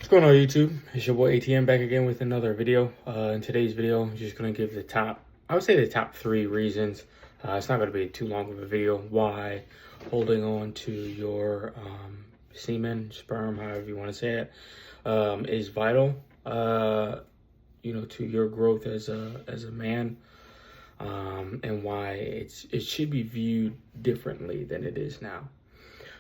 What's going on, YouTube? It's your boy ATM back again with another video. In today's video, I'm just going to give the top 3 reasons. It's not going to be too long of a video why holding on to your semen, sperm, however you want to say it, is vital, to your growth as a man, and why it should be viewed differently than it is now.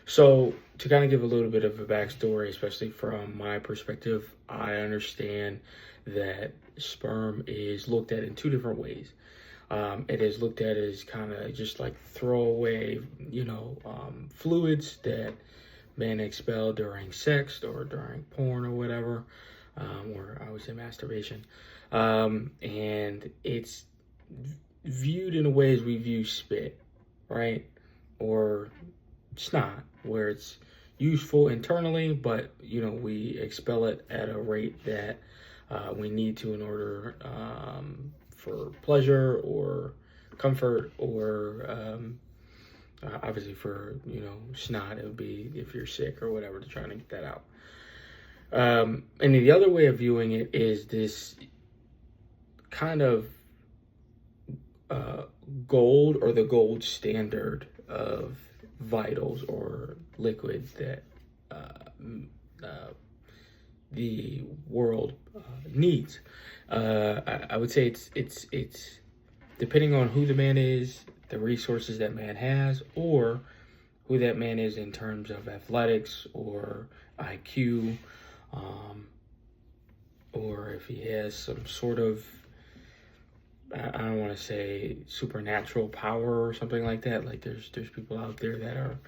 So to kind of give a little bit of a backstory, especially from my perspective, I understand that sperm is looked at in 2 different ways. It is looked at as kind of just like throwaway, fluids that men expel during sex or during porn or whatever, or I would say masturbation. And it's viewed in a way as we view spit, right? Or snot, where it's useful internally, but we expel it at a rate that we need to in order for pleasure or comfort, or obviously for snot, it would be if you're sick or whatever, to try to get that out. And the other way of viewing it is this kind of gold, or the gold standard of vitals or liquids that the world needs. I would say it's depending on who the man is, the resources that man has, or who that man is in terms of athletics or IQ, or if he has some sort of, I don't want to say supernatural power or something like that. Like there's people out there that are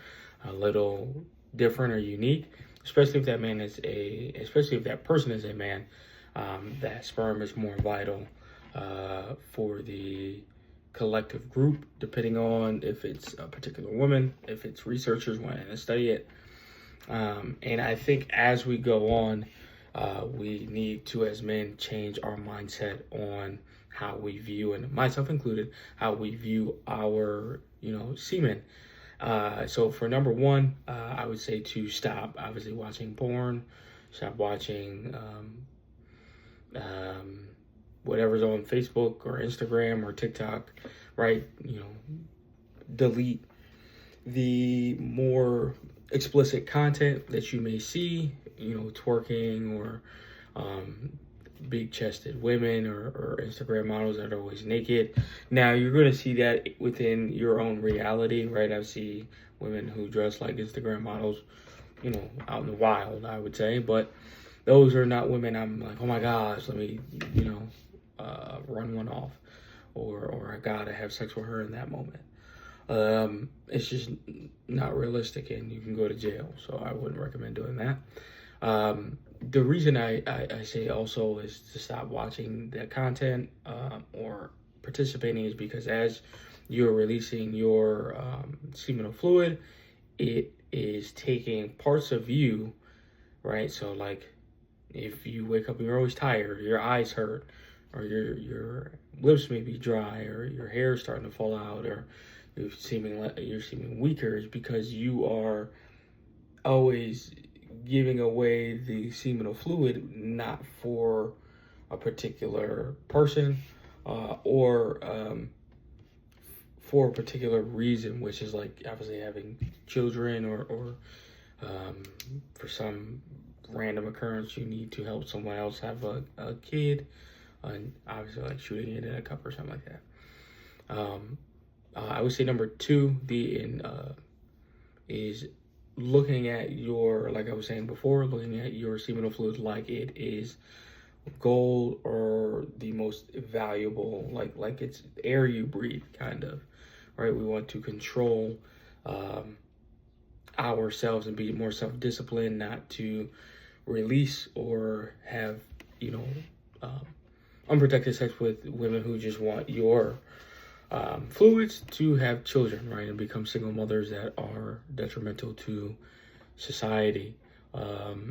a little different or unique, especially if that person is a man. That sperm is more vital for the collective group, depending on if it's a particular woman, if it's researchers wanting to study it. And I think as we go on, we need to, as men, change our mindset on how we view, and myself included, how we view our, semen. So for number 1, I would say to stop, obviously, watching porn, stop watching whatever's on Facebook or Instagram or TikTok, right? Delete the more explicit content that you may see, twerking or big chested women or Instagram models that are always naked. Now you're going to see that within your own reality, right? I see women who dress like Instagram models, out in the wild, I would say, but those are not women I'm like, oh my gosh, let me, run one off, or I gotta have sex with her in that moment. It's just not realistic, and you can go to jail. So I wouldn't recommend doing that. The reason I say also is to stop watching that content or participating is because as you're releasing your seminal fluid, it is taking parts of you, right? So like if you wake up and you're always tired, your eyes hurt, or your lips may be dry, or your hair is starting to fall out, or you're seeming weaker, is because you are always giving away the seminal fluid not for a particular person or for a particular reason, which is like obviously having children, or for some random occurrence you need to help someone else have a kid, and obviously like shooting it in a cup or something like that. I would say number 2 is looking at your, like I was saying before, looking at your seminal fluid like it is gold or the most valuable, like it's air you breathe, kind of, right? We want to control ourselves and be more self-disciplined, not to release or have unprotected sex with women who just want your fluids to have children, right, and become single mothers that are detrimental to society,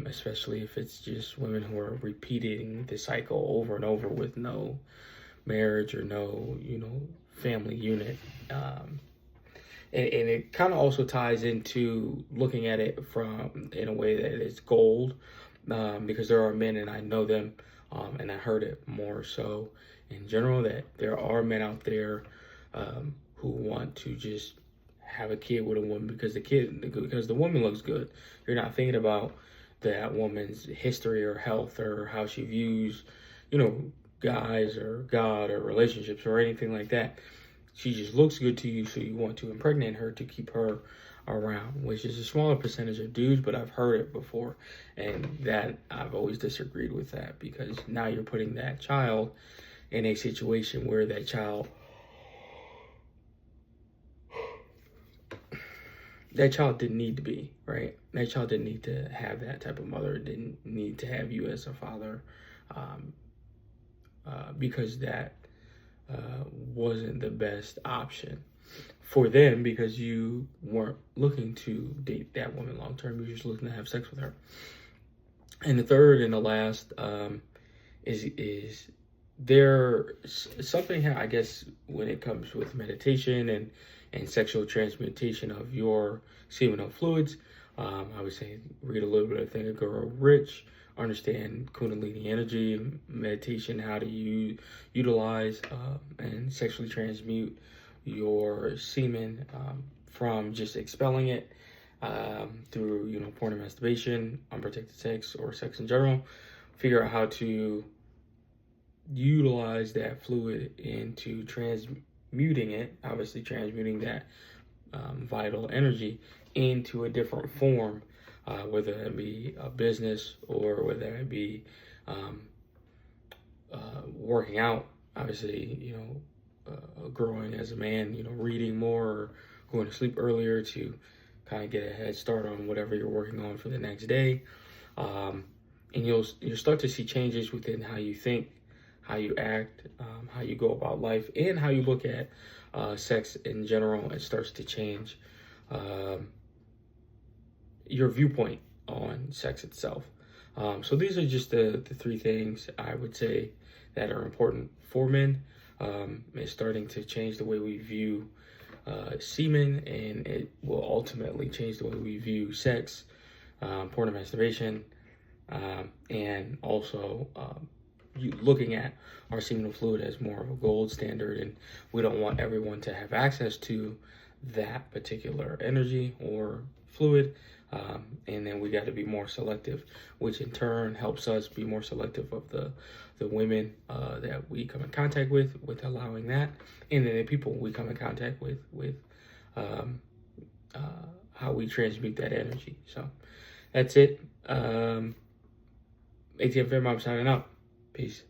especially if it's just women who are repeating the cycle over and over with no marriage or no family unit. And it kind of also ties into looking at it in a way that it's gold, because there are men, and I know them, and I heard it more so in general, that there are men out there who want to just have a kid with a woman because the woman looks good. You're not thinking about that woman's history or health or how she views, guys or God or relationships or anything like that. She just looks good to you, so you want to impregnate her to keep her around, which is a smaller percentage of dudes, but I've heard it before, and that I've always disagreed with that, because now you're putting that child in a situation where that child didn't need to be, right? That child didn't need to have that type of mother, didn't need to have you as a father, because that wasn't the best option for them, because you weren't looking to date that woman long term. You're just looking to have sex with her. And the third and the last is there something here, I guess, when it comes with meditation and sexual transmutation of your seminal fluids. I would say read a little bit of Think and Grow Rich, understand Kundalini energy, meditation, how to utilize and sexually transmute your semen from just expelling it through porn and masturbation, unprotected sex, or sex in general. Figure out how to utilize that fluid into transmuting it, obviously transmuting that vital energy into a different form, whether it be a business or whether it be working out, obviously, growing as a man, reading more or going to sleep earlier to kind of get a head start on whatever you're working on for the next day. And you'll start to see changes within how you think, how you act, how you go about life, and how you look at sex in general. It starts to change your viewpoint on sex itself. So these are just the three things I would say that are important for men. It's starting to change the way we view semen, and it will ultimately change the way we view sex, porn and masturbation, and also looking at our seminal fluid as more of a gold standard, and we don't want everyone to have access to that particular energy or fluid, and then we got to be more selective, which in turn helps us be more selective of the women that we come in contact with allowing that, and then the people we come in contact with how we transmute that energy. So that's it. ATM Fairmont signing out. Peace.